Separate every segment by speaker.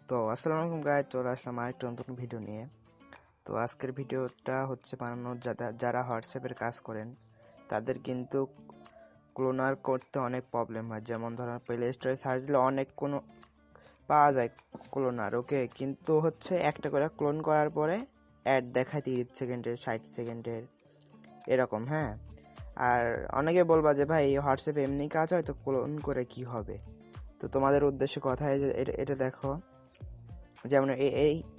Speaker 1: তো আসসালামু আলাইকুম গাইস, চলে আসলাম আরেকটা নতুন ভিডিও নিয়ে। তো আজকের ভিডিওটা হচ্ছে বানানো যারা হোয়াটসঅ্যাপের কাজ করেন তাদের কিন্তু ক্লোনার করতে অনেক প্রবলেম হয়। যেমন ধরেন প্লে স্টোরে সার্চ দিলে অনেক কোনো পাওয়া যায় ক্লোনার, ওকে, কিন্তু হচ্ছে একটা করে ক্লোন করার পরে অ্যাড দেখায় 30 সেকেন্ডের 60 সেকেন্ডের এরকম। হ্যাঁ, আর অনেকে বলবা যে ভাই হোয়াটসঅ্যাপে এমনি কাজ হয়, তো ক্লোন করে কি হবে। তো তোমাদের উদ্দেশ্যে কথা যে এটা দেখো, যেমন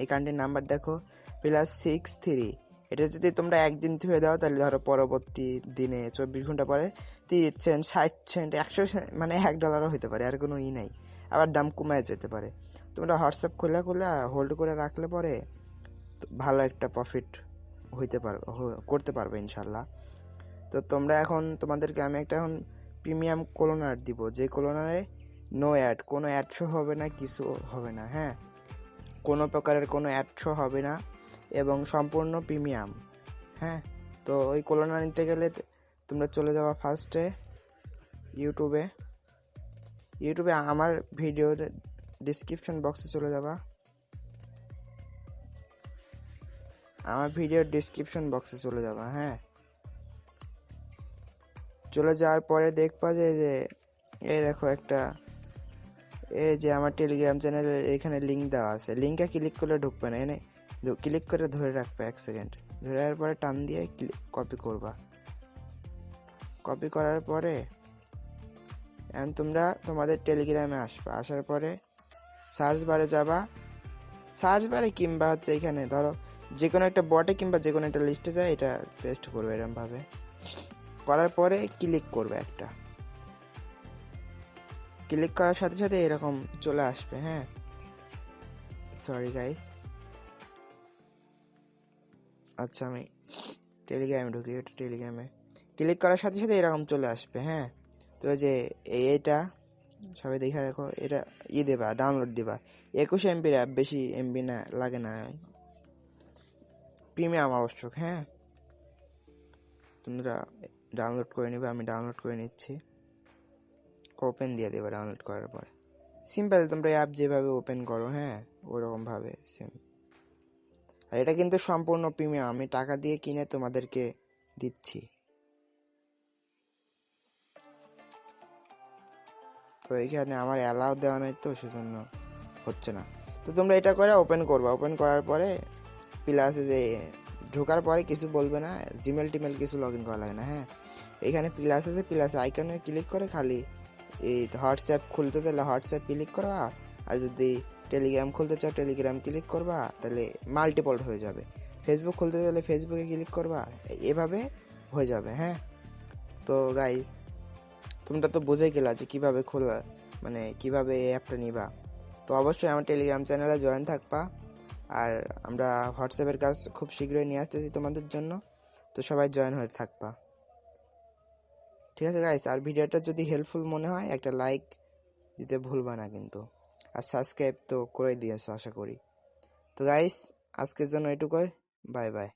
Speaker 1: এই কান্ট্রির নাম্বার দেখো +63। এটা যদি তোমরা একদিন ধুয়ে দাও তাহলে ধরো পরবর্তী দিনে 24 ঘন্টা পরে 30 সেন্ট 60 সেন্ট 100 সেন্ট মানে $1 হতে পারে, আর কোনো নাই। আবার দাম কমে যেতে পারে। তোমরা হোয়াটসঅ্যাপ খুলে হোল্ড করে রাখলে পরে ভালো একটা প্রফিট করতে পারবে ইনশাল্লাহ। তো তোমরা এখন তোমাদেরকে আমি একটা এখন প্রিমিয়াম ক্লোনার দিব, যে ক্লোনারে নো অ্যাড, কোনো অ্যাড শো হবে না, কিছু হবে না। হ্যাঁ, কোনো প্রকারের কোনো অ্যাড শো হবে না এবং সম্পূর্ণ প্রিমিয়াম। হ্যাঁ, তো ওই ক্লোনার নিতে গেলে তোমরা চলে যাওয়া ফার্স্টে ইউটিউবে আমার ভিডিওর ডিসক্রিপশন বক্সে চলে যাবা। হ্যাঁ, চলে যাওয়ার পরে দেখবা যে এই দেখো একটা, এই যে আমার টেলিগ্রাম চ্যানেলের এখানে লিঙ্ক দেওয়া আছে। লিঙ্কে ক্লিক করলে ঢুকবে না, এনে ক্লিক করে ধরে রাখবে 1 সেকেন্ড। ধরে রাখার পরে টান দিয়ে কপি করবা। কপি করার পরে এখন তোমরা তোমাদের টেলিগ্রামে আসবা। আসার পরে সার্চ বারে যাবা। সার্চ বারে কিংবা হচ্ছে এখানে ধরো যে কোনো একটা বটে কিংবা যে কোনো একটা লিস্টে যায়, এটা পেস্ট করবে এরকমভাবে। করার পরে ক্লিক করবে একটা। ক্লিক করার সাথে সাথে এরকম চলে আসবে। হ্যাঁ, সরি গাইস, আচ্ছা আমি টেলিগ্রামে ঢুকি। এটা টেলিগ্রামে ক্লিক করার সাথে সাথে এরকম চলে আসবে। হ্যাঁ, তো যে এইটা সবাই দেখে রাখো, এটা দেবা, ডাউনলোড দিবা। 21 MB অ্যাপ, বেশি এমবি না লাগে না, প্রিমিয়াম আবশ্যক। হ্যাঁ, তোমরা ডাউনলোড করে নিবে। আমি ডাউনলোড করে নিচ্ছি। ওপেন দিয়ে দেবে। ডাউনলোড করার পরে সিম্পল তোমরা অ্যাপ যেভাবে ওপেন করো, হ্যাঁ, ওরকমভাবে সেম। আর এটা কিন্তু সম্পূর্ণ প্রিমিয়াম, আমি টাকা দিয়ে কিনে তোমাদেরকে দিচ্ছি। তো এখানে আমার অ্যালাউ দেওয়া নাই, তো সেজন্য হচ্ছে না। তো তোমরা এটা করে ওপেন করবা। ওপেন করার পরে প্লাসে যে ঢোকার পরে কিছু বলবে না, জিমেল টিমেল কিছু লগ ইন করা লাগে না। হ্যাঁ, এখানে প্লাস আছে, প্লাস আইকনে ক্লিক করে খালি এই হোয়াটসঅ্যাপ খুলতে চাইলে হোয়াটসঅ্যাপ ক্লিক করবা, আর যদি টেলিগ্রাম খুলতে চাও টেলিগ্রাম ক্লিক করবা, তাহলে মাল্টিপল হয়ে যাবে। ফেসবুক খুলতে চাইলে ফেসবুকে ক্লিক করবা, এভাবে হয়ে যাবে। হ্যাঁ, তো গাইস তোমরা তো বুঝে গেলা যে কীভাবে খোলা, মানে কীভাবে এই অ্যাপটা নিবা। তো অবশ্যই আমার টেলিগ্রাম চ্যানেলে জয়েন থাকবা। আর আমরা হোয়াটসঅ্যাপের কাজ খুব শীঘ্রই নিয়ে আসতেছি তোমাদের জন্য, তো সবাই জয়েন হয়ে থাকবা। ঠিক আছে গাইস, আর ভিডিওটা যদি হেল্পফুল মনে হয় একটা লাইক দিতে ভুলবা না কিন্তু। আর সাবস্ক্রাইব তো করে দিয়েছো আশা করি। তো গাইস আজকের জন্য এটুকুই, বাই বাই।